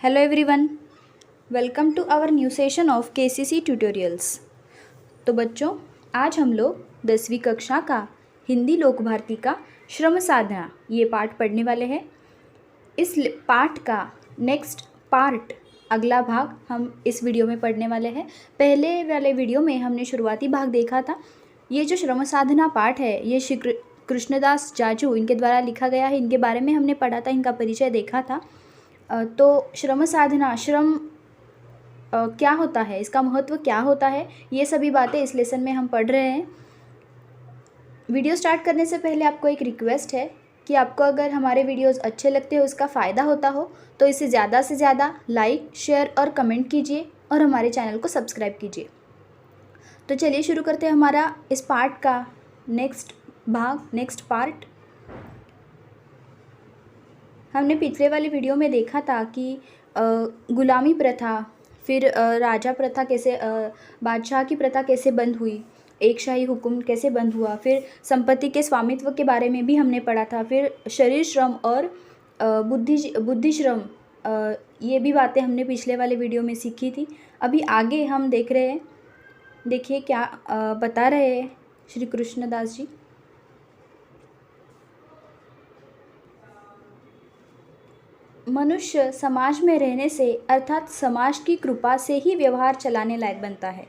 Hello everyone, welcome to our new session of KCC tutorials. तो बच्चों, आज हम लोग 10वीं कक्षा का हिंदी लोक भारती का श्रम साधना ये पाठ पढ़ने वाले हैं। इस पाठ का नेक्स्ट पार्ट अगला भाग हम इस वीडियो में पढ़ने वाले हैं। पहले वाले वीडियो में हमने शुरुआती भाग देखा था। ये जो श्रम साधना पाठ है ये श्री कृष्णदास जाजू इनके द्वारा लिखा गया है। इनके बारे में हमने पढ़ा था, इनका परिचय देखा था। तो श्रम साधना, श्रम क्या होता है, इसका महत्व क्या होता है, ये सभी बातें इस लेसन में हम पढ़ रहे हैं। वीडियो स्टार्ट करने से पहले आपको एक रिक्वेस्ट है कि आपको अगर हमारे वीडियोस अच्छे लगते हो, इसका फ़ायदा होता हो, तो इसे ज़्यादा से ज़्यादा लाइक, शेयर और कमेंट कीजिए और हमारे चैनल को सब्सक्राइब कीजिए। तो चलिए शुरू करते हैं हमारा इस पार्ट का नेक्स्ट भाग, नेक्स्ट पार्ट। हमने पिछले वाले वीडियो में देखा था कि गुलामी प्रथा, फिर राजा प्रथा कैसे, बादशाह की प्रथा कैसे बंद हुई, एक शाही हुक्म कैसे बंद हुआ, फिर संपत्ति के स्वामित्व के बारे में भी हमने पढ़ा था, फिर शरीर श्रम और बुद्धि श्रम, ये भी बातें हमने पिछले वाले वीडियो में सीखी थी। अभी आगे हम देख रहे हैं, देखिए क्या बता रहे हैं श्री कृष्णदास जी। मनुष्य समाज में रहने से अर्थात समाज की कृपा से ही व्यवहार चलाने लायक बनता है।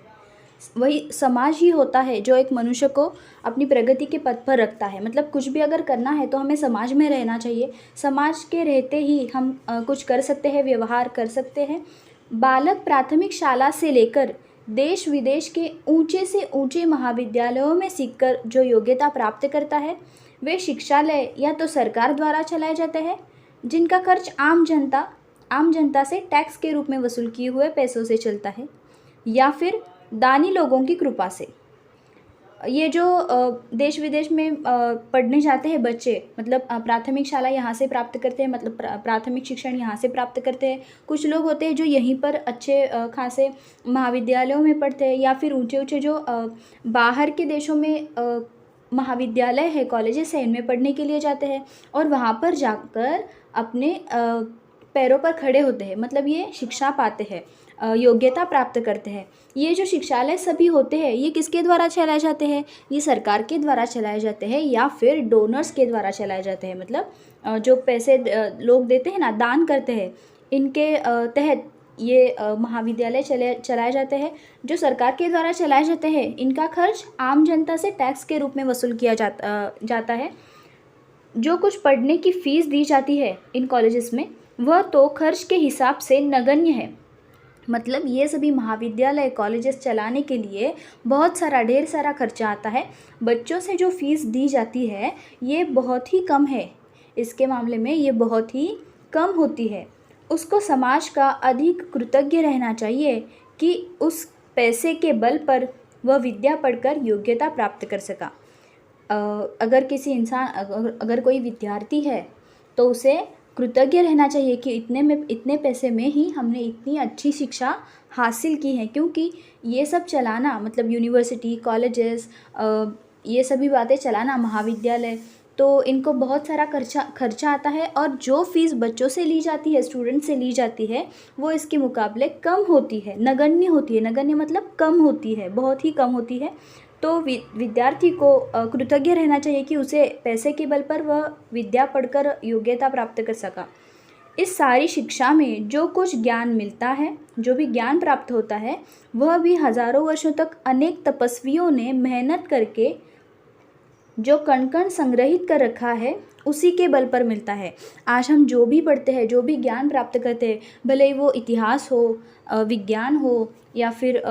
वही समाज ही होता है जो एक मनुष्य को अपनी प्रगति के पथ पर रखता है। मतलब कुछ भी अगर करना है तो हमें समाज में रहना चाहिए। समाज के रहते ही हम कुछ कर सकते हैं, व्यवहार कर सकते हैं। बालक प्राथमिक शाला से लेकर देश विदेश के ऊंचे से ऊंचे महाविद्यालयों में सीखकर जो योग्यता प्राप्त करता है, वे शिक्षालय या तो सरकार द्वारा चलाए जाते हैं, जिनका खर्च आम जनता से टैक्स के रूप में वसूल किए हुए पैसों से चलता है, या फिर दानी लोगों की कृपा से। ये जो देश विदेश में पढ़ने जाते हैं बच्चे, मतलब प्राथमिक शाला यहाँ से प्राप्त करते हैं, मतलब प्राथमिक शिक्षण यहाँ से प्राप्त करते हैं। कुछ लोग होते हैं जो यहीं पर अच्छे खासे महाविद्यालयों में पढ़ते हैं, या फिर ऊंचे ऊंचे जो बाहर के देशों में महाविद्यालय है, कॉलेजेस है, इनमें पढ़ने के लिए जाते हैं और वहाँ पर जाकर अपने पैरों पर खड़े होते हैं। मतलब ये शिक्षा पाते हैं, योग्यता प्राप्त करते हैं। ये जो शिक्षालय सभी होते हैं ये किसके द्वारा चलाए जाते हैं? ये सरकार के द्वारा चलाए जाते हैं या फिर डोनर्स के द्वारा चलाए जाते हैं। मतलब जो पैसे लोग देते हैं ना, दान करते हैं, इनके तहत ये महाविद्यालय चलाए जाते हैं। जो सरकार के द्वारा चलाए जाते हैं इनका खर्च आम जनता से टैक्स के रूप में वसूल किया जाता है। जो कुछ पढ़ने की फ़ीस दी जाती है इन कॉलेजेस में, वह तो खर्च के हिसाब से नगण्य है। मतलब ये सभी महाविद्यालय, कॉलेजेस चलाने के लिए बहुत सारा, ढेर सारा खर्चा आता है। बच्चों से जो फ़ीस दी जाती है ये बहुत ही कम है, इसके मामले में ये बहुत ही कम होती है। उसको समाज का अधिक कृतज्ञ रहना चाहिए कि उस पैसे के बल पर वह विद्या पढ़कर योग्यता प्राप्त कर सका। अगर किसी इंसान, अगर कोई विद्यार्थी है तो उसे कृतज्ञ रहना चाहिए कि इतने पैसे में ही हमने इतनी अच्छी शिक्षा हासिल की है। क्योंकि ये सब चलाना, मतलब यूनिवर्सिटी, कॉलेजेस, ये सभी बातें चलाना, महाविद्यालय, तो इनको बहुत सारा खर्चा आता है। और जो फीस बच्चों से ली जाती है, स्टूडेंट से ली जाती है, वो इसके मुकाबले कम होती है, नगण्य होती है। नगण्य मतलब कम होती है, बहुत ही कम होती है। तो विद्यार्थी को कृतज्ञ रहना चाहिए कि उसे पैसे के बल पर वह विद्या पढ़कर योग्यता प्राप्त कर सका। इस सारी शिक्षा में जो कुछ ज्ञान मिलता है, जो भी ज्ञान प्राप्त होता है, वह भी हज़ारों वर्षों तक अनेक तपस्वियों ने मेहनत करके जो कण कण संग्रहित कर रखा है उसी के बल पर मिलता है। आज हम जो भी पढ़ते हैं, जो भी ज्ञान प्राप्त करते हैं, भले ही वो इतिहास हो, विज्ञान हो या फिर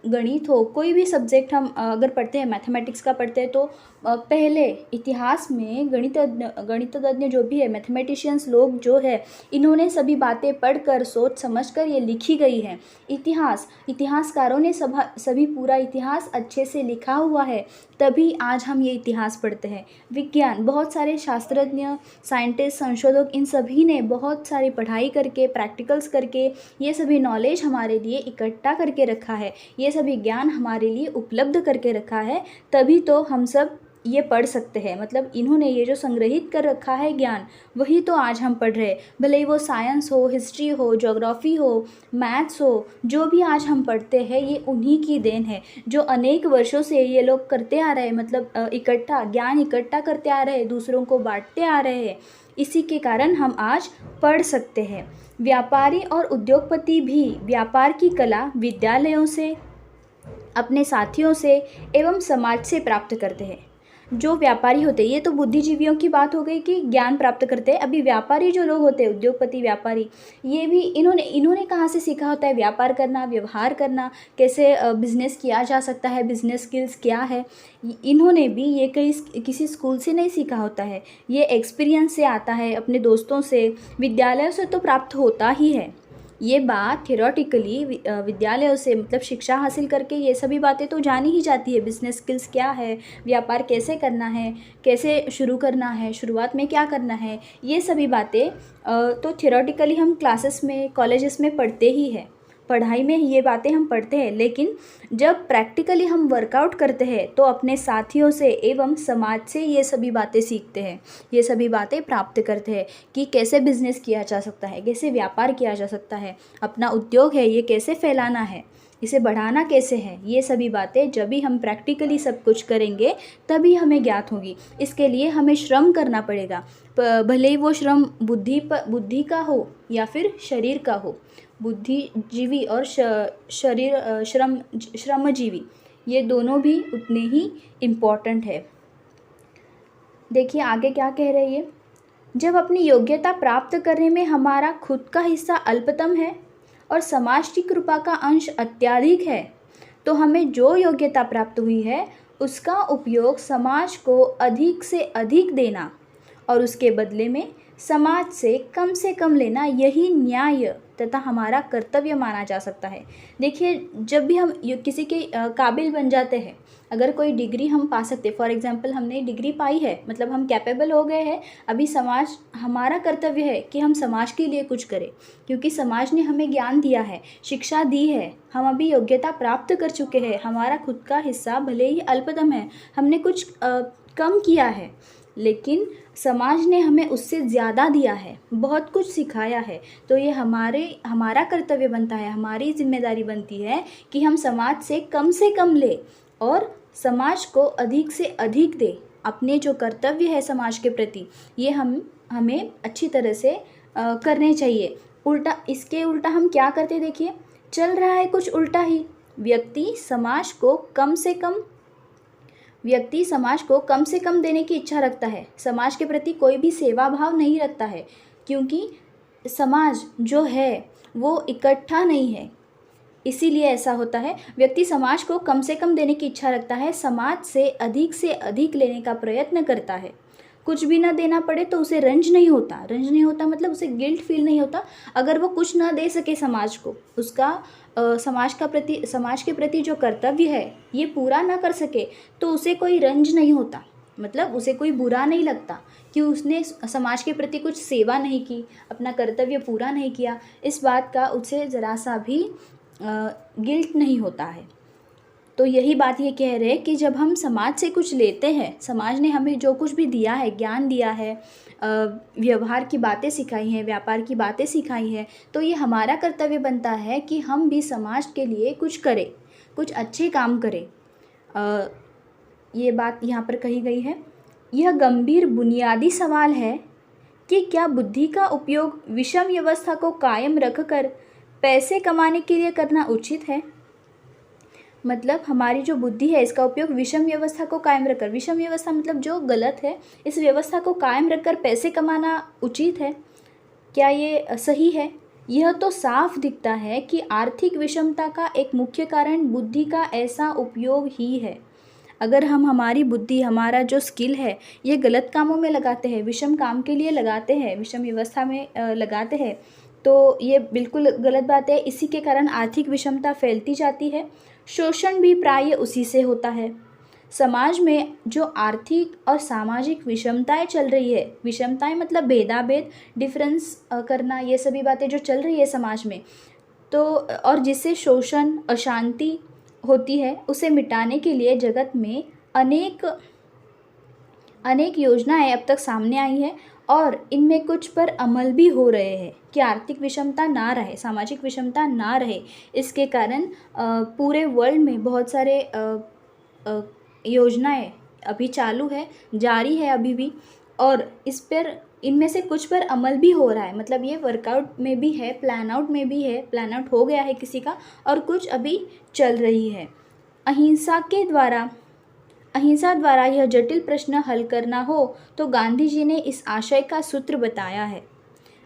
गणित हो, कोई भी सब्जेक्ट हम अगर पढ़ते हैं, मैथमेटिक्स का पढ़ते हैं, तो पहले इतिहास में गणितज्ञ जो भी है, मैथमेटिशियंस लोग जो है, इन्होंने सभी बातें पढ़कर, सोच समझकर ये लिखी गई है। इतिहासकारों ने सभी पूरा इतिहास अच्छे से लिखा हुआ है, तभी आज हम ये इतिहास पढ़ते हैं। विज्ञान, बहुत सारे शास्त्रज्ञ, साइंटिस्ट, संशोधक, इन सभी ने बहुत सारी पढ़ाई करके, प्रैक्टिकल्स करके ये सभी नॉलेज हमारे लिए इकट्ठा करके रखा है, ये सभी ज्ञान हमारे लिए उपलब्ध करके रखा है। तभी तो हम सब ये पढ़ सकते हैं, मतलब इन्होंने ये जो संग्रहित कर रखा है ज्ञान, वही तो आज हम पढ़ रहे हैं। भले ही वो साइंस हो, हिस्ट्री हो, ज्योग्राफी हो, मैथ्स हो, जो भी आज हम पढ़ते हैं ये उन्हीं की देन है, जो अनेक वर्षों से ये लोग करते आ रहे हैं, मतलब इकट्ठा ज्ञान इकट्ठा करते आ रहे हैं, दूसरों को बांटते आ रहे हैं। इसी के कारण हम आज पढ़ सकते हैं। व्यापारी और उद्योगपति भी व्यापार की कला विद्यालयों से, अपने साथियों से एवं समाज से प्राप्त करते हैं। जो व्यापारी होते हैं, ये तो बुद्धिजीवियों की बात हो गई कि ज्ञान प्राप्त करते हैं। अभी व्यापारी जो लोग होते हैं, उद्योगपति व्यापारी, ये भी इन्होंने इन्होंने कहाँ से सीखा होता है व्यापार करना, व्यवहार करना, कैसे बिजनेस किया जा सकता है, बिजनेस स्किल्स क्या है। इन्होंने भी ये किसी स्कूल से नहीं सीखा होता है, ये एक्सपीरियंस से आता है, अपने दोस्तों से, विद्यालयों से तो प्राप्त होता ही है। ये बात थियोरेटिकली विद्यालयों से, मतलब शिक्षा हासिल करके ये सभी बातें तो जानी ही जाती है। बिजनेस स्किल्स क्या है, व्यापार कैसे करना है, कैसे शुरू करना है, शुरुआत में क्या करना है, ये सभी बातें तो थियोरेटिकली हम क्लासेस में, कॉलेजेस में पढ़ते ही हैं, पढ़ाई में ये बातें हम पढ़ते हैं। लेकिन जब प्रैक्टिकली हम वर्कआउट करते हैं तो अपने साथियों से एवं समाज से ये सभी बातें सीखते हैं, ये सभी बातें प्राप्त करते हैं कि कैसे बिजनेस किया जा सकता है, कैसे व्यापार किया जा सकता है, अपना उद्योग है ये कैसे फैलाना है, इसे बढ़ाना कैसे है। ये सभी बातें जब भी हम प्रैक्टिकली सब कुछ करेंगे तभी हमें ज्ञात होगी। इसके लिए हमें श्रम करना पड़ेगा, भले ही वो श्रम बुद्धि का हो या फिर शरीर का हो। बुद्धिजीवी और श्रमजीवी, ये दोनों भी उतने ही इम्पॉर्टेंट है। देखिए आगे क्या कह रही है। जब अपनी योग्यता प्राप्त करने में हमारा खुद का हिस्सा अल्पतम है और समाज की कृपा का अंश अत्यधिक है, तो हमें जो योग्यता प्राप्त हुई है उसका उपयोग समाज को अधिक से अधिक देना और उसके बदले में समाज से कम लेना, यही न्याय तथा हमारा कर्तव्य माना जा सकता है। देखिए जब भी हम किसी के काबिल बन जाते हैं, अगर कोई डिग्री हम पा सकते, फॉर एग्जांपल हमने डिग्री पाई है, मतलब हम कैपेबल हो गए हैं, अभी समाज, हमारा कर्तव्य है कि हम समाज के लिए कुछ करें, क्योंकि समाज ने हमें ज्ञान दिया है, शिक्षा दी है, हम अभी योग्यता प्राप्त कर चुके हैं, हमारा खुद का हिस्सा भले ही अल्पतम है, हमने कुछ कम किया है, लेकिन समाज ने हमें उससे ज़्यादा दिया है, बहुत कुछ सिखाया है। तो ये हमारा कर्तव्य बनता है, हमारी जिम्मेदारी बनती है कि हम समाज से कम ले और समाज को अधिक से अधिक दे। अपने जो कर्तव्य है समाज के प्रति, ये हमें अच्छी तरह से करने चाहिए। इसके उल्टा हम क्या करते, देखिए चल रहा है कुछ उल्टा ही। व्यक्ति समाज को कम से कम देने की इच्छा रखता है, समाज के प्रति कोई भी सेवा भाव नहीं रखता है, क्योंकि समाज जो है वो इकट्ठा नहीं है, इसीलिए ऐसा होता है। व्यक्ति समाज को कम से कम देने की इच्छा रखता है, समाज से अधिक लेने का प्रयत्न करता है। कुछ भी ना देना पड़े तो उसे रंज नहीं होता, मतलब उसे गिल्ट फील नहीं होता। अगर वो कुछ ना दे सके समाज को, उसका समाज के प्रति जो कर्तव्य है ये पूरा ना कर सके, तो उसे कोई रंज नहीं होता, मतलब उसे कोई बुरा नहीं लगता कि उसने समाज के प्रति कुछ सेवा नहीं की, अपना कर्तव्य पूरा नहीं किया। इस बात का उसे ज़रा सा भी गिल्ट नहीं होता है। तो यही बात ये कह रहे हैं कि जब हम समाज से कुछ लेते हैं, समाज ने हमें जो कुछ भी दिया है, ज्ञान दिया है, व्यवहार की बातें सिखाई हैं, व्यापार की बातें सिखाई हैं, तो ये हमारा कर्तव्य बनता है कि हम भी समाज के लिए कुछ करें, कुछ अच्छे काम करें। ये बात यहाँ पर कही गई है। यह गंभीर बुनियादी सवाल है कि क्या बुद्धि का उपयोग विषम व्यवस्था को कायम रखकर पैसे कमाने के लिए करना उचित है। मतलब हमारी जो बुद्धि है इसका उपयोग विषम व्यवस्था को कायम रखकर, विषम व्यवस्था मतलब जो गलत है, इस व्यवस्था को कायम रखकर पैसे कमाना उचित है, क्या ये सही है। यह तो साफ दिखता है कि आर्थिक विषमता का एक मुख्य कारण बुद्धि का ऐसा उपयोग ही है। अगर हम हमारी बुद्धि, हमारा जो स्किल है, ये गलत कामों में लगाते हैं, विषम काम के लिए लगाते हैं, विषम व्यवस्था में लगाते हैं, तो ये बिल्कुल गलत बात है। इसी के कारण आर्थिक विषमता फैलती जाती है। शोषण भी प्राय उसी से होता है। समाज में जो आर्थिक और सामाजिक विषमताएं चल रही है, विषमताएं मतलब भेदाभेद, डिफरेंस करना, ये सभी बातें जो चल रही है समाज में, तो और जिससे शोषण, अशांति होती है, उसे मिटाने के लिए जगत में अनेक अनेक योजनाएं अब तक सामने आई हैं और इनमें कुछ पर अमल भी हो रहे हैं कि आर्थिक विषमता ना रहे, सामाजिक विषमता ना रहे। इसके कारण पूरे वर्ल्ड में बहुत सारे अ, योजनाएं अभी चालू है, जारी है अभी भी, और इस पर इनमें से कुछ पर अमल भी हो रहा है। मतलब ये वर्कआउट में भी है, प्लान आउट में भी है, प्लान आउट हो गया है किसी का, और कुछ अभी चल रही है। अहिंसा के द्वारा अहिंसा द्वारा यह जटिल प्रश्न हल करना हो तो गांधी जी ने इस आशय का सूत्र बताया है।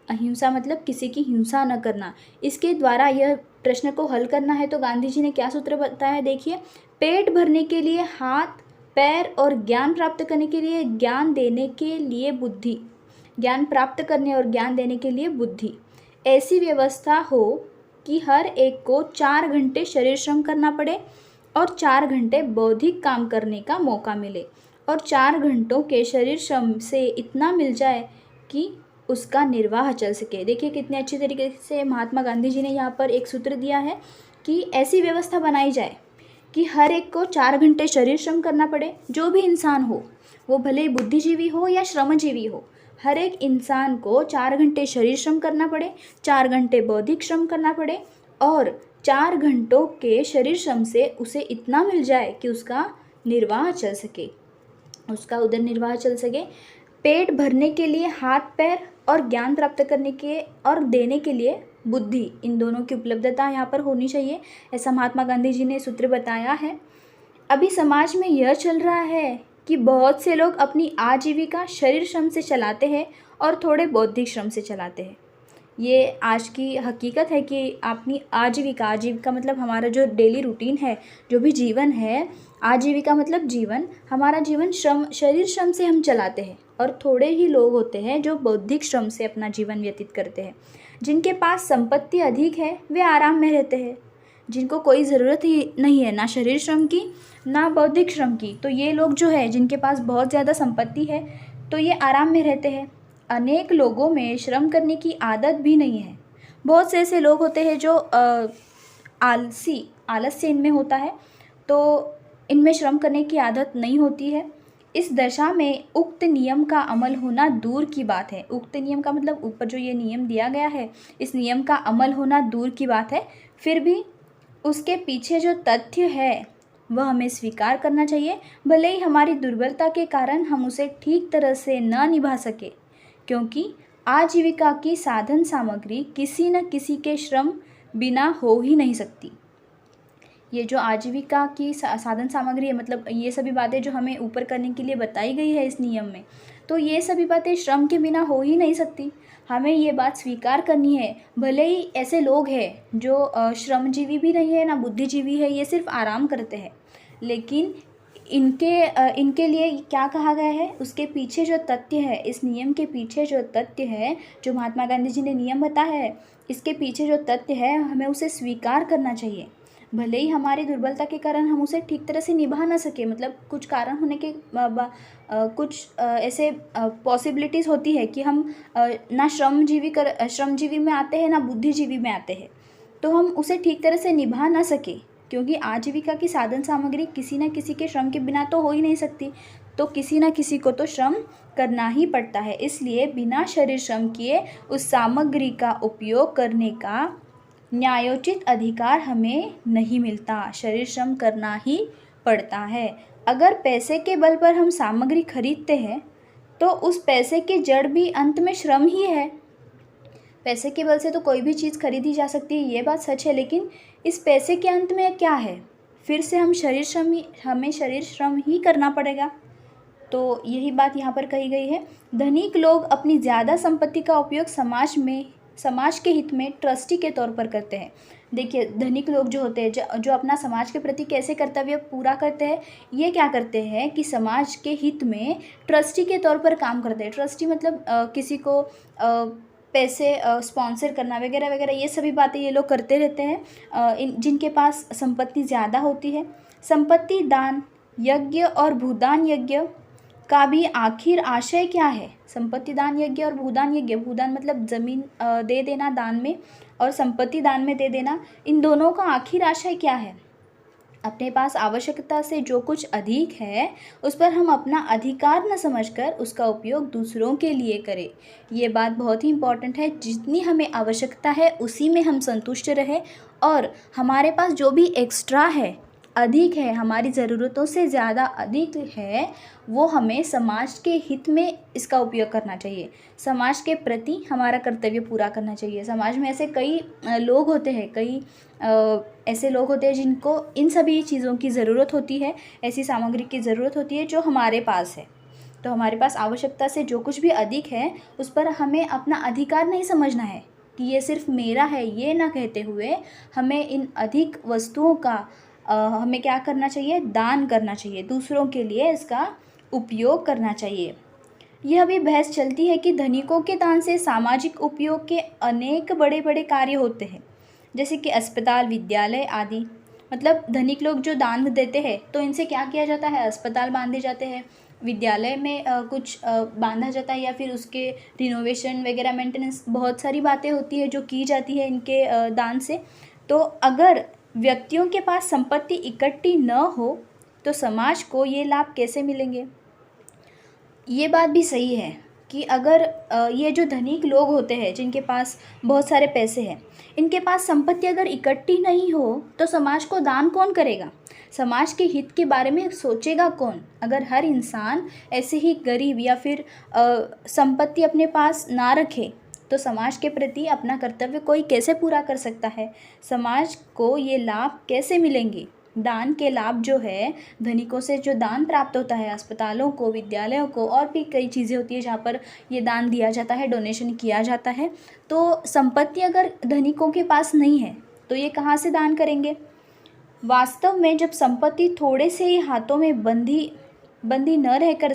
अहिंसा मतलब किसी की हिंसा न करना, इसके द्वारा यह प्रश्न को हल करना है तो गांधी जी ने क्या सूत्र बताया है, देखिए। पेट भरने के लिए हाथ पैर और ज्ञान प्राप्त करने के लिए ज्ञान देने के लिए बुद्धि, ज्ञान प्राप्त करने और ज्ञान देने के लिए बुद्धि। ऐसी व्यवस्था हो कि हर एक को 4 घंटे शरीर श्रम करना पड़े और 4 घंटे बौद्धिक काम करने का मौका मिले, और 4 घंटों के शरीर श्रम से इतना मिल जाए कि उसका निर्वाह चल सके। देखिए कितने अच्छी तरीके से महात्मा गांधी जी ने यहाँ पर एक सूत्र दिया है कि ऐसी व्यवस्था बनाई जाए कि हर एक को 4 घंटे शरीर श्रम करना पड़े। जो भी इंसान हो, वो भले ही बुद्धिजीवी हो या श्रमजीवी हो, हर एक इंसान को 4 घंटे शरीर श्रम करना पड़े, 4 घंटे बौद्धिक श्रम करना पड़े, और 4 घंटों के शरीर श्रम से उसे इतना मिल जाए कि उसका निर्वाह चल सके, उसका उदर निर्वाह चल सके। पेट भरने के लिए हाथ पैर और ज्ञान प्राप्त करने के और देने के लिए बुद्धि, इन दोनों की उपलब्धता यहाँ पर होनी चाहिए, ऐसा महात्मा गांधी जी ने सूत्र बताया है। अभी समाज में यह चल रहा है कि बहुत से लोग अपनी आजीविका शरीर श्रम से चलाते हैं और थोड़े बौद्धिक श्रम से चलाते हैं। ये आज की हकीकत है कि अपनी आजीविका, आजीविका मतलब हमारा जो डेली रूटीन है, जो भी जीवन है, आजीविका मतलब जीवन, हमारा जीवन श्रम, शरीर श्रम से हम चलाते हैं, और थोड़े ही लोग होते हैं जो बौद्धिक श्रम से अपना जीवन व्यतीत करते हैं। जिनके पास संपत्ति अधिक है वे आराम में रहते हैं, जिनको कोई ज़रूरत ही नहीं है ना शरीर श्रम की ना बौद्धिक श्रम की, तो ये लोग जो है जिनके पास बहुत ज़्यादा संपत्ति है तो ये आराम में रहते हैं। अनेक लोगों में श्रम करने की आदत भी नहीं है। बहुत से ऐसे लोग होते हैं जो आलस्य इनमें होता है, तो इनमें श्रम करने की आदत नहीं होती है। इस दशा में उक्त नियम का अमल होना दूर की बात है। उक्त नियम का मतलब ऊपर जो ये नियम दिया गया है, इस नियम का अमल होना दूर की बात है। फिर भी उसके पीछे जो तथ्य है वह हमें स्वीकार करना चाहिए, भले ही हमारी दुर्बलता के कारण हम उसे ठीक तरह से न निभा सके, क्योंकि आजीविका की साधन सामग्री किसी न किसी के श्रम बिना हो ही नहीं सकती। ये जो आजीविका की साधन सामग्री है, मतलब ये सभी बातें जो हमें ऊपर करने के लिए बताई गई है इस नियम में, तो ये सभी बातें श्रम के बिना हो ही नहीं सकती। हमें ये बात स्वीकार करनी है। भले ही ऐसे लोग हैं जो श्रमजीवी भी नहीं है ना बुद्धिजीवी है, ये सिर्फ आराम करते हैं, लेकिन इनके लिए क्या कहा गया है, उसके पीछे जो तथ्य है, इस नियम के पीछे जो तथ्य है, जो महात्मा गांधी जी ने नियम बताया है, इसके पीछे जो तथ्य है हमें उसे स्वीकार करना चाहिए। भले ही हमारी दुर्बलता के कारण हम उसे ठीक तरह से निभा ना सके, मतलब कुछ कारण होने के कुछ ऐसे पॉसिबिलिटीज़ होती है कि हम ना श्रमजीवी में आते हैं ना बुद्धिजीवी में आते हैं, तो हम उसे ठीक तरह से निभा ना सके, क्योंकि आजीविका की साधन सामग्री किसी न किसी के श्रम के बिना तो हो ही नहीं सकती, तो किसी न किसी को तो श्रम करना ही पड़ता है। इसलिए बिना शरीर श्रम किए उस सामग्री का उपयोग करने का न्यायोचित अधिकार हमें नहीं मिलता। शरीर श्रम करना ही पड़ता है। अगर पैसे के बल पर हम सामग्री खरीदते हैं तो उस पैसे की जड़ भी अंत में श्रम ही है। पैसे के बल से तो कोई भी चीज़ खरीदी जा सकती है, ये बात सच है, लेकिन इस पैसे के अंत में क्या है, फिर से हमें शरीर श्रम ही करना पड़ेगा। तो यही बात यहाँ पर कही गई है। धनिक लोग अपनी ज़्यादा संपत्ति का उपयोग समाज के हित में ट्रस्टी के तौर पर करते हैं। देखिए धनिक लोग जो होते हैं, जो अपना समाज के प्रति कैसे कर्तव्य पूरा करते हैं, ये क्या करते हैं कि समाज के हित में ट्रस्टी के तौर पर काम करते हैं। ट्रस्टी मतलब किसी को पैसे स्पॉन्सर करना वगैरह वगैरह, ये सभी बातें ये लोग करते रहते हैं जिनके पास संपत्ति ज़्यादा होती है। संपत्ति दान यज्ञ और भूदान यज्ञ का भी आखिर आशय क्या है? संपत्ति दान यज्ञ और भूदान यज्ञ, भूदान मतलब ज़मीन दे देना दान में, और संपत्ति दान में दे देना, इन दोनों का आखिर आशय क्या है? अपने पास आवश्यकता से जो कुछ अधिक है उस पर हम अपना अधिकार न समझकर उसका उपयोग दूसरों के लिए करें। ये बात बहुत ही इम्पॉर्टेंट है, जितनी हमें आवश्यकता है उसी में हम संतुष्ट रहें, और हमारे पास जो भी एक्स्ट्रा है, अधिक है, हमारी ज़रूरतों से ज़्यादा अधिक है, वो हमें समाज के हित में इसका उपयोग करना चाहिए। समाज के प्रति हमारा कर्तव्य पूरा करना चाहिए। समाज में ऐसे कई लोग होते हैं, कई ऐसे लोग होते हैं जिनको इन सभी चीज़ों की ज़रूरत होती है, ऐसी सामग्री की ज़रूरत होती है जो हमारे पास है। तो हमारे पास आवश्यकता से जो कुछ भी अधिक है उस पर हमें अपना अधिकार नहीं समझना है कि ये सिर्फ़ मेरा है, ये ना कहते हुए हमें इन अधिक वस्तुओं का हमें क्या करना चाहिए, दान करना चाहिए, दूसरों के लिए इसका उपयोग करना चाहिए। यह भी बहस चलती है कि धनिकों के दान से सामाजिक उपयोग के अनेक बड़े बड़े कार्य होते हैं, जैसे कि अस्पताल, विद्यालय आदि। मतलब धनिक लोग जो दान देते हैं तो इनसे क्या किया जाता है, अस्पताल बांधे जाते हैं, विद्यालय में कुछ बांधा जाता है, या फिर उसके रिनोवेशन वगैरह, मेंटेनेंस, बहुत सारी बातें होती है जो की जाती है इनके दान से। तो अगर व्यक्तियों के पास संपत्ति इकट्ठी न हो तो समाज को ये लाभ कैसे मिलेंगे। ये बात भी सही है कि अगर ये जो धनिक लोग होते हैं जिनके पास बहुत सारे पैसे हैं, इनके पास संपत्ति अगर इकट्ठी नहीं हो तो समाज को दान कौन करेगा, समाज के हित के बारे में सोचेगा कौन। अगर हर इंसान ऐसे ही गरीब या फिर संपत्ति अपने पास ना रखे तो समाज के प्रति अपना कर्तव्य कोई कैसे पूरा कर सकता है, समाज को ये लाभ कैसे मिलेंगे। दान के लाभ जो है, धनिकों से जो दान प्राप्त होता है, अस्पतालों को, विद्यालयों को, और भी कई चीज़ें होती है जहाँ पर ये दान दिया जाता है, डोनेशन किया जाता है। तो संपत्ति अगर धनिकों के पास नहीं है तो ये कहाँ से दान करेंगे। वास्तव में जब संपत्ति थोड़े से ही हाथों में बंदी न रहकर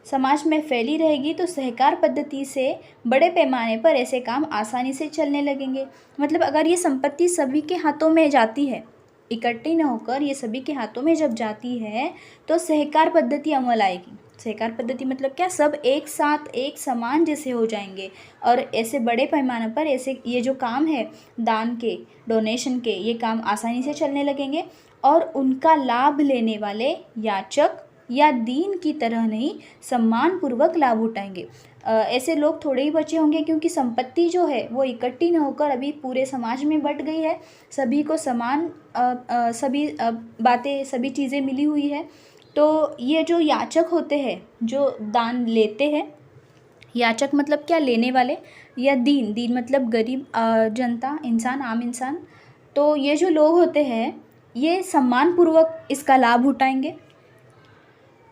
समाज में फैली रहेगी तो सहकार पद्धति से बड़े पैमाने पर ऐसे काम आसानी से चलने लगेंगे। मतलब अगर ये संपत्ति सभी के हाथों में जाती है, इकट्ठी न होकर ये सभी के हाथों में जब जाती है तो सहकार पद्धति अमल आएगी। सहकार पद्धति मतलब क्या, सब एक साथ एक समान जैसे हो जाएंगे, और ऐसे बड़े पैमाने पर ऐसे ये जो काम है दान के, डोनेशन के, ये काम आसानी से चलने लगेंगे, और उनका लाभ लेने वाले याचक या दीन की तरह नहीं, सम्मानपूर्वक लाभ उठाएंगे। ऐसे लोग थोड़े ही बचे होंगे, क्योंकि संपत्ति जो है वो इकट्ठी न होकर अभी पूरे समाज में बट गई है, सभी को समान सभी बातें, सभी चीज़ें मिली हुई है। तो ये जो याचक होते हैं जो दान लेते हैं, याचक मतलब क्या, लेने वाले, या दीन मतलब गरीब जनता, इंसान, आम इंसान। तो ये जो लोग होते हैं ये सम्मानपूर्वक इसका लाभ उठाएंगे।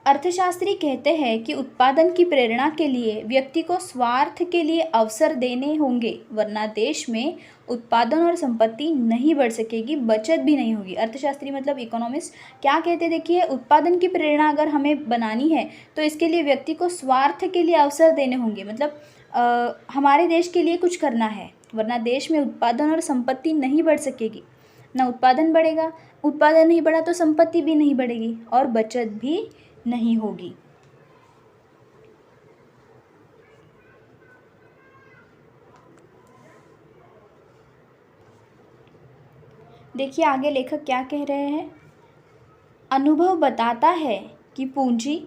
अर्थशास्त्री कहते हैं कि उत्पादन की प्रेरणा के लिए व्यक्ति को स्वार्थ के लिए अवसर देने होंगे, वरना देश में उत्पादन और संपत्ति नहीं बढ़ सकेगी, बचत भी नहीं होगी। अर्थशास्त्री मतलब इकोनॉमिस्ट क्या कहते हैं, देखिए, उत्पादन की प्रेरणा अगर हमें बनानी है तो इसके लिए व्यक्ति को स्वार्थ के लिए अवसर देने होंगे, मतलब हमारे देश के लिए कुछ करना है, वरना देश में उत्पादन और संपत्ति नहीं बढ़ सकेगी। ना उत्पादन बढ़ेगा, उत्पादन नहीं बढ़ा तो संपत्ति भी नहीं बढ़ेगी और बचत भी नहीं होगी। देखिए आगे लेखक क्या कह रहे हैं। अनुभव बताता है कि पूंजी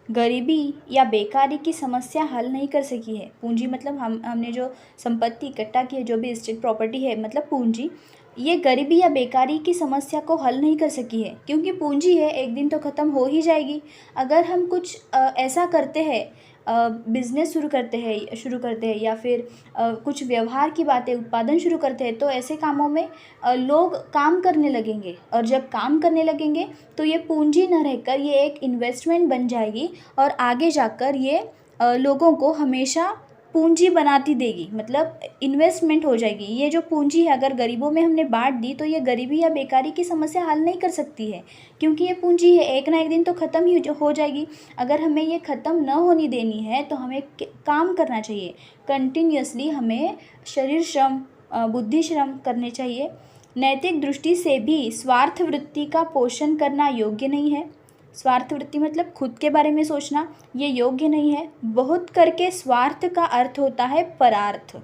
गरीबी या बेकारी की समस्या हल नहीं कर सकी है। पूंजी मतलब हमने जो संपत्ति इकट्ठा की है, जो भी एस्टेट प्रॉपर्टी है, मतलब पूंजी, ये गरीबी या बेकारी की समस्या को हल नहीं कर सकी है, क्योंकि पूंजी है, एक दिन तो ख़त्म हो ही जाएगी। अगर हम कुछ ऐसा करते हैं, बिज़नेस शुरू करते हैं या फिर कुछ व्यवहार की बातें, उत्पादन शुरू करते हैं, तो ऐसे कामों में लोग काम करने लगेंगे, और जब काम करने लगेंगे तो ये पूंजी न रहकर ये एक इन्वेस्टमेंट बन जाएगी, और आगे जाकर ये लोगों को हमेशा पूंजी बनाती देगी, मतलब इन्वेस्टमेंट हो जाएगी। ये जो पूंजी है अगर गरीबों में हमने बांट दी तो ये गरीबी या बेकारी की समस्या हल नहीं कर सकती है, क्योंकि ये पूंजी है, एक ना एक दिन तो ख़त्म ही हो जाएगी। अगर हमें ये ख़त्म न होने देनी है तो हमें काम करना चाहिए, कंटिन्यूअसली हमें शरीर श्रम, बुद्धि श्रम करने चाहिए। नैतिक दृष्टि से भी स्वार्थ वृत्ति का पोषण करना योग्य नहीं है। स्वार्थ वृत्ति मतलब खुद के बारे में सोचना, ये योग्य नहीं है। बहुत करके स्वार्थ का अर्थ होता है परार्थ।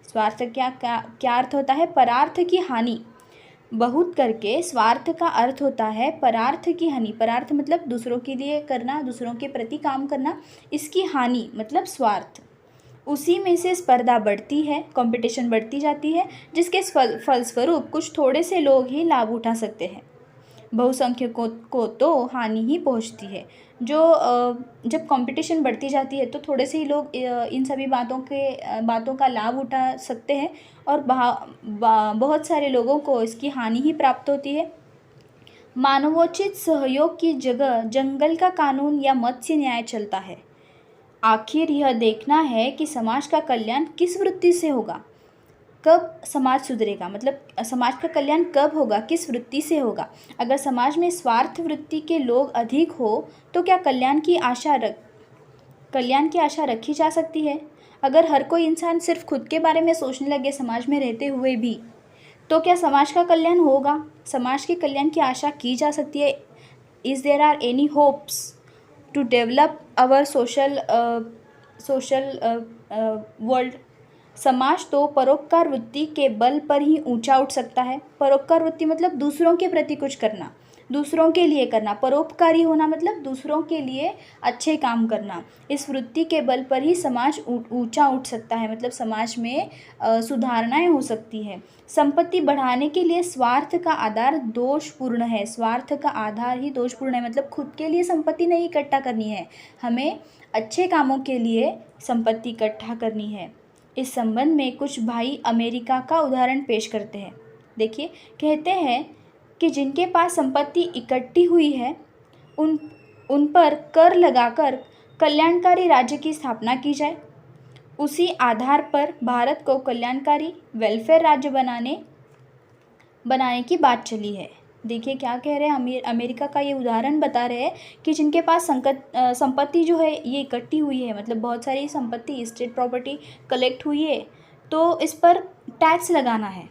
स्वार्थ क्या क्या क्या अर्थ होता है, परार्थ की हानि। बहुत करके स्वार्थ का अर्थ होता है परार्थ की हानि। परार्थ मतलब दूसरों के लिए करना, दूसरों के प्रति काम करना, इसकी हानि मतलब स्वार्थ। उसी में से स्पर्धा बढ़ती है, कंपटीशन बढ़ती जाती है, जिसके फलस्वरूप कुछ थोड़े से लोग ही लाभ उठा सकते हैं, बहुसंख्यकों को तो हानि ही पहुंचती है। जब कंपटीशन बढ़ती जाती है तो थोड़े से ही लोग इन सभी बातों का लाभ उठा सकते हैं, और बहुत सारे लोगों को इसकी हानि ही प्राप्त होती है। मानवोचित सहयोग की जगह जंगल का कानून या मत्स्य न्याय चलता है। आखिर यह देखना है कि समाज का कल्याण किस वृत्ति से होगा, कब समाज सुधरेगा, मतलब समाज का कल्याण कब होगा, किस वृत्ति से होगा। अगर समाज में स्वार्थ वृत्ति के लोग अधिक हो तो क्या कल्याण की आशा रखी जा सकती है। अगर हर कोई इंसान सिर्फ खुद के बारे में सोचने लगे समाज में रहते हुए भी, तो क्या समाज का कल्याण होगा, समाज के कल्याण की आशा की जा सकती है। Is there are any hopes to develop our social world. समाज तो परोपकार वृत्ति के बल पर ही ऊंचा उठ सकता है। परोपकार वृत्ति मतलब दूसरों के प्रति कुछ करना, दूसरों के लिए करना। परोपकारी होना मतलब दूसरों के लिए अच्छे काम करना। इस वृत्ति के बल पर ही समाज ऊंचा उठ सकता है, मतलब समाज में सुधारणाएं हो सकती है। संपत्ति बढ़ाने के लिए स्वार्थ का आधार दोषपूर्ण है। स्वार्थ का आधार ही दोषपूर्ण है, मतलब खुद के लिए संपत्ति नहीं इकट्ठा करनी है, हमें अच्छे कामों के लिए संपत्ति इकट्ठा करनी है। इस संबंध में कुछ भाई अमेरिका का उदाहरण पेश करते हैं। देखिए, कहते हैं कि जिनके पास संपत्ति इकट्ठी हुई है उन पर कर लगाकर कल्याणकारी राज्य की स्थापना की जाए। उसी आधार पर भारत को कल्याणकारी वेलफेयर राज्य बनाने की बात चली है। देखिए क्या कह रहे हैं, अमेरिका का ये उदाहरण बता रहे हैं कि जिनके पास संपत्ति जो है ये इकट्ठी हुई है, मतलब बहुत सारी संपत्ति, स्टेट प्रॉपर्टी कलेक्ट हुई है, तो इस पर टैक्स लगाना है,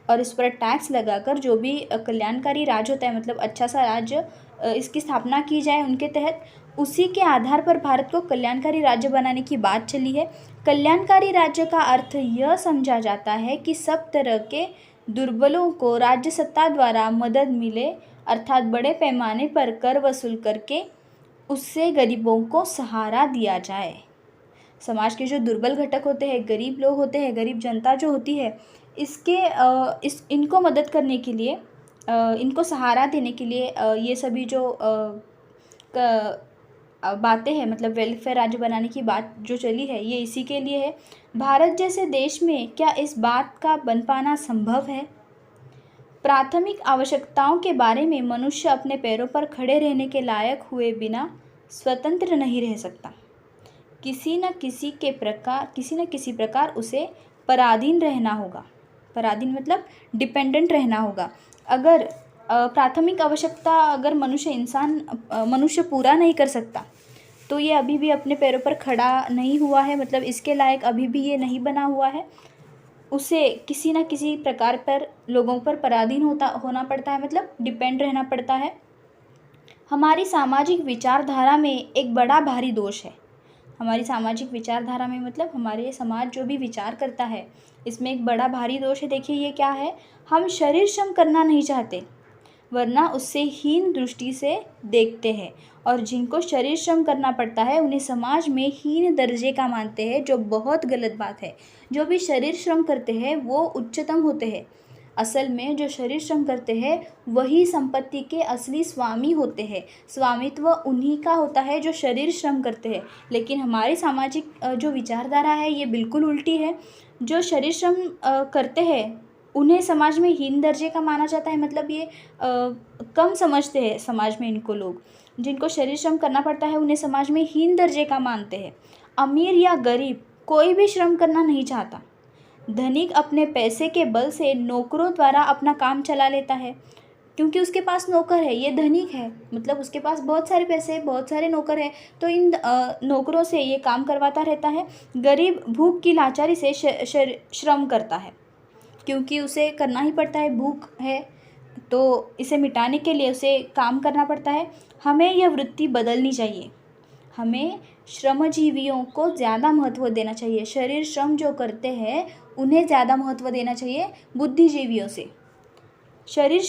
और इस पर टैक्स लगाकर जो भी कल्याणकारी राज्य होता है, मतलब अच्छा सा राज्य, इसकी स्थापना की जाए उनके तहत। उसी के आधार पर भारत को कल्याणकारी राज्य बनाने की बात चली है। कल्याणकारी राज्य का अर्थ यह समझा जाता है कि सब तरह के दुर्बलों को राज्य सत्ता द्वारा मदद मिले, अर्थात बड़े पैमाने पर कर वसूल करके उससे गरीबों को सहारा दिया जाए। समाज के जो दुर्बल घटक होते हैं, गरीब लोग होते हैं, गरीब जनता जो होती है, इनको मदद करने के लिए, इनको सहारा देने के लिए ये सभी जो बातें हैं, मतलब वेलफेयर राज्य बनाने की बात जो चली है, ये इसी के लिए है। भारत जैसे देश में क्या इस बात का बन पाना संभव है। प्राथमिक आवश्यकताओं के बारे में मनुष्य अपने पैरों पर खड़े रहने के लायक हुए बिना स्वतंत्र नहीं रह सकता। किसी न किसी प्रकार उसे पराधीन रहना होगा। पराधीन मतलब डिपेंडेंट रहना होगा। अगर प्राथमिक आवश्यकता अगर मनुष्य पूरा नहीं कर सकता, तो ये अभी भी अपने पैरों पर खड़ा नहीं हुआ है, मतलब इसके लायक अभी भी ये नहीं बना हुआ है। उसे किसी न किसी प्रकार पर लोगों पर पराधीन होना पड़ता है, मतलब डिपेंड रहना पड़ता है। हमारी सामाजिक विचारधारा में एक बड़ा भारी दोष है। हमारी सामाजिक विचारधारा में मतलब हमारे समाज जो भी विचार करता है, इसमें एक बड़ा भारी दोष है। देखिए ये क्या है, हम शरीर श्रम करना नहीं चाहते, वरना उससे हीन दृष्टि से देखते हैं, और जिनको शरीर श्रम करना पड़ता है उन्हें समाज में हीन दर्जे का मानते हैं, जो बहुत गलत बात है। जो भी शरीर श्रम करते हैं वो उच्चतम होते हैं। असल में जो शरीर श्रम करते हैं वही संपत्ति के असली स्वामी होते हैं। स्वामित्व उन्हीं का होता है जो शरीर श्रम करते हैं। लेकिन हमारी सामाजिक जो विचारधारा है ये बिल्कुल उल्टी है। जो शरीर श्रम करते हैं उन्हें समाज में हीन दर्जे का माना जाता है, मतलब ये कम समझते हैं समाज में इनको लोग। जिनको शरीर श्रम करना पड़ता है उन्हें समाज में हीन दर्जे का मानते हैं। अमीर या गरीब कोई भी श्रम करना नहीं चाहता। धनिक अपने पैसे के बल से नौकरों द्वारा अपना काम चला लेता है, क्योंकि उसके पास नौकर है, ये धनिक है, मतलब उसके पास बहुत सारे पैसे, बहुत सारे नौकर हैं, तो इन नौकरों से ये काम करवाता रहता है। गरीब भूख की लाचारी से श्रम करता है, क्योंकि उसे करना ही पड़ता है, भूख है तो इसे मिटाने के लिए उसे काम करना पड़ता है। हमें यह वृत्ति बदलनी चाहिए। हमें श्रमजीवियों को ज़्यादा महत्व देना चाहिए। शरीर श्रम जो करते हैं उन्हें ज़्यादा महत्व देना चाहिए बुद्धिजीवियों से। शरीर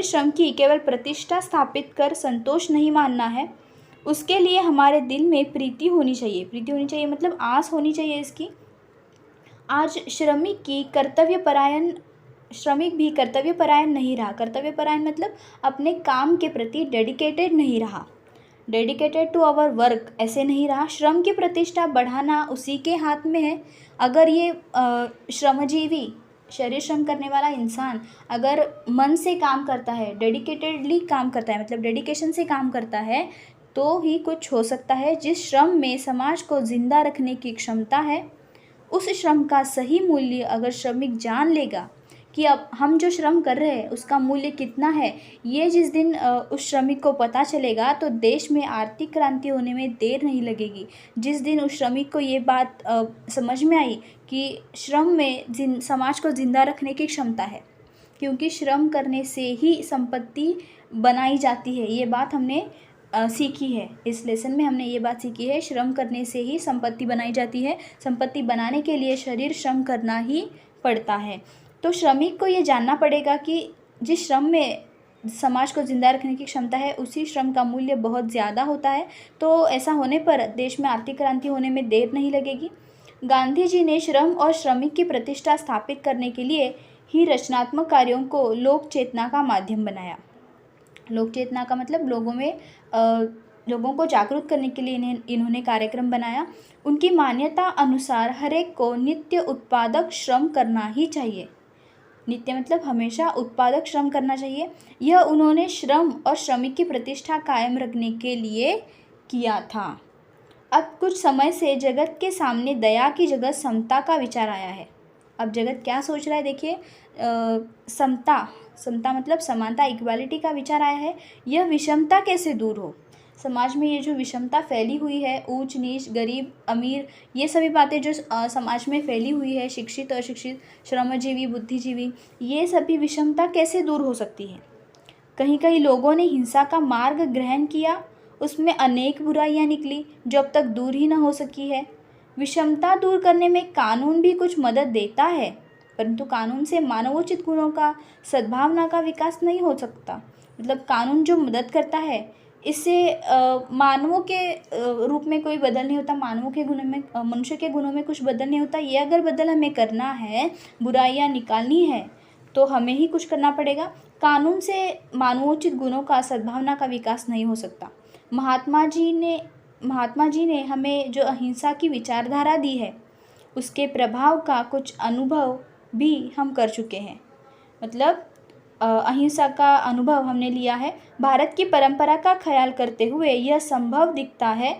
श्रम की केवल प्रतिष्ठा स्थापित कर संतोष नहीं मानना है, उसके लिए हमारे दिल में प्रीति होनी चाहिए। प्रीति होनी चाहिए मतलब आस होनी चाहिए इसकी। आज श्रमिक भी कर्तव्यपरायण नहीं रहा। कर्तव्यपरायण मतलब अपने काम के प्रति डेडिकेटेड नहीं रहा, डेडिकेटेड टू आवर वर्क ऐसे नहीं रहा। श्रम की प्रतिष्ठा बढ़ाना उसी के हाथ में है। अगर ये श्रमजीवी, शरीर श्रम करने वाला इंसान अगर मन से काम करता है, डेडिकेटेडली काम करता है, मतलब डेडिकेशन से काम करता है, तो ही कुछ हो सकता है। जिस श्रम में समाज को जिंदा रखने की क्षमता है, उस श्रम का सही मूल्य अगर श्रमिक जान लेगा कि अब हम जो श्रम कर रहे हैं उसका मूल्य कितना है, ये जिस दिन उस श्रमिक को पता चलेगा, तो देश में आर्थिक क्रांति होने में देर नहीं लगेगी। जिस दिन उस श्रमिक को ये बात समझ में आई कि श्रम में समाज को ज़िंदा रखने की क्षमता है, क्योंकि श्रम करने से ही संपत्ति बनाई जाती है। ये बात हमने सीखी है, इस लेसन में हमने ये बात सीखी है, श्रम करने से ही संपत्ति बनाई जाती है। संपत्ति बनाने के लिए शरीर श्रम करना ही पड़ता है। तो श्रमिक को ये जानना पड़ेगा कि जिस श्रम में समाज को ज़िंदा रखने की क्षमता है, उसी श्रम का मूल्य बहुत ज़्यादा होता है। तो ऐसा होने पर देश में आर्थिक क्रांति होने में देर नहीं लगेगी। गांधी जी ने श्रम और श्रमिक की प्रतिष्ठा स्थापित करने के लिए ही रचनात्मक कार्यों को लोक चेतना का माध्यम बनाया। लोक चेतना का मतलब लोगों को जागरूक करने के लिए इन्होंने कार्यक्रम बनाया। उनकी मान्यता अनुसार हर एक को नित्य उत्पादक श्रम करना ही चाहिए। नित्य मतलब हमेशा उत्पादक श्रम करना चाहिए। यह उन्होंने श्रम और श्रमिक की प्रतिष्ठा कायम रखने के लिए किया था। अब कुछ समय से जगत के सामने दया की जगह समता का विचार आया है। अब जगत क्या सोच रहा है, देखिए, समता मतलब समानता, इक्वालिटी का विचार आया है। यह विषमता कैसे दूर हो। समाज में ये जो विषमता फैली हुई है, ऊंच नीच, गरीब अमीर, ये सभी बातें जो समाज में फैली हुई है, शिक्षित अशिक्षित, श्रमजीवी बुद्धिजीवी, ये सभी विषमता कैसे दूर हो सकती है। कहीं कहीं लोगों ने हिंसा का मार्ग ग्रहण किया, उसमें अनेक बुराइयां निकली जो अब तक दूर ही ना हो सकी है। विषमता दूर करने में कानून भी कुछ मदद देता है, परंतु कानून से मानवोचित गुणों का, सद्भावना का विकास नहीं हो सकता। मतलब कानून जो मदद करता है, इससे मानवों के रूप में कोई बदल नहीं होता, मानवों के गुणों में, मनुष्य के गुणों में कुछ बदल नहीं होता। ये अगर बदल हमें करना है, बुराइयां निकालनी है, तो हमें ही कुछ करना पड़ेगा। कानून से मानवोचित गुणों का, सद्भावना का विकास नहीं हो सकता। महात्मा जी ने हमें जो अहिंसा की विचारधारा दी है, उसके प्रभाव का कुछ अनुभव भी हम कर चुके हैं। मतलब अहिंसा का अनुभव हमने लिया है। भारत की परंपरा का ख्याल करते हुए यह संभव दिखता है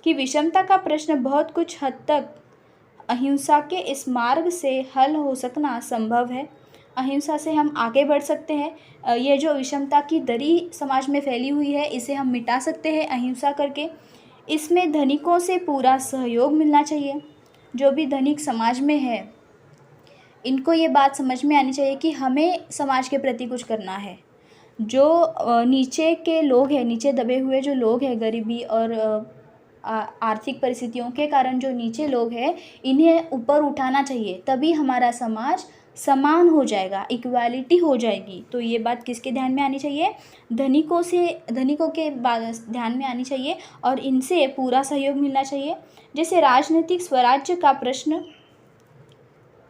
कि विषमता का प्रश्न बहुत कुछ हद तक अहिंसा के इस मार्ग से हल हो सकना संभव है। अहिंसा से हम आगे बढ़ सकते हैं। ये जो विषमता की दरी समाज में फैली हुई है, इसे हम मिटा सकते हैं अहिंसा करके। इसमें धनिकों से पूरा सहयोग मिलना चाहिए। जो भी धनिक समाज में है, इनको ये बात समझ में आनी चाहिए कि हमें समाज के प्रति कुछ करना है। जो नीचे के लोग हैं, नीचे दबे हुए जो लोग हैं, गरीबी और आर्थिक परिस्थितियों के कारण जो नीचे लोग हैं, इन्हें ऊपर उठाना चाहिए, तभी हमारा समाज समान हो जाएगा, इक्वालिटी हो जाएगी। तो ये बात किसके ध्यान में आनी चाहिए, धनिकों के ध्यान में आनी चाहिए, और इनसे पूरा सहयोग मिलना चाहिए। जैसे राजनीतिक स्वराज्य का प्रश्न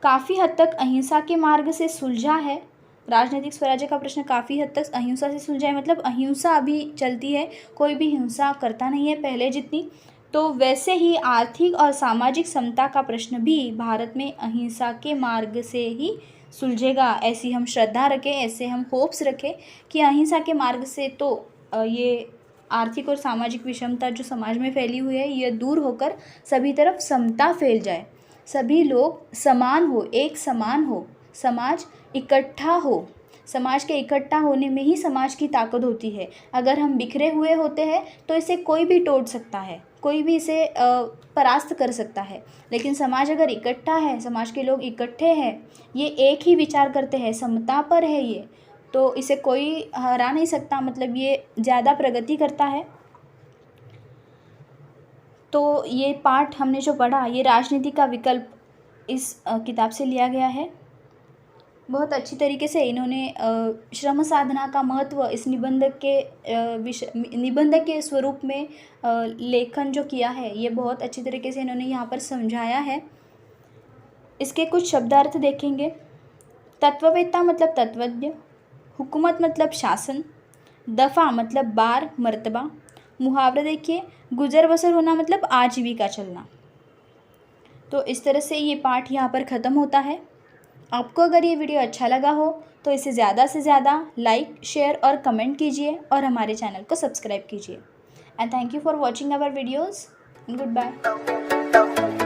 काफ़ी हद तक अहिंसा के मार्ग से सुलझा है। राजनीतिक स्वराज्य का प्रश्न काफ़ी हद तक अहिंसा से सुलझा है, मतलब अहिंसा अभी चलती है, कोई भी हिंसा करता नहीं है पहले जितनी। तो वैसे ही आर्थिक और सामाजिक समता का प्रश्न भी भारत में अहिंसा के मार्ग से ही सुलझेगा। ऐसी हम श्रद्धा रखें, ऐसे हम होप्स रखें कि अहिंसा के मार्ग से तो ये आर्थिक और सामाजिक विषमता जो समाज में फैली हुई है, ये दूर होकर सभी तरफ समता फैल जाए, सभी लोग समान हो, एक समान हो, समाज इकट्ठा हो। समाज के इकट्ठा होने में ही समाज की ताकत होती है। अगर हम बिखरे हुए होते हैं तो इसे कोई भी तोड़ सकता है, कोई भी इसे परास्त कर सकता है। लेकिन समाज अगर इकट्ठा है, समाज के लोग इकट्ठे हैं, ये एक ही विचार करते हैं, समता पर है ये, तो इसे कोई हरा नहीं सकता, मतलब ये ज़्यादा प्रगति करता है। तो ये पाठ हमने जो पढ़ा, ये राजनीति का विकल्प इस किताब से लिया गया है। बहुत अच्छी तरीके से इन्होंने श्रम साधना का महत्व इस निबंध के स्वरूप में लेखन जो किया है, ये बहुत अच्छी तरीके से इन्होंने यहाँ पर समझाया है। इसके कुछ शब्दार्थ देखेंगे। तत्ववेत्ता मतलब तत्वज्ञ, हुकूमत मतलब शासन, दफ़ा मतलब बार मर्तबा, मुहावरा देखिए, गुजर बसर होना मतलब आजीविका चलना। तो इस तरह से ये पाठ यहाँ पर ख़त्म होता है। आपको अगर ये वीडियो अच्छा लगा हो तो इसे ज़्यादा से ज़्यादा लाइक, शेयर और कमेंट कीजिए और हमारे चैनल को सब्सक्राइब कीजिए। And thank you for watching our videos. Good bye.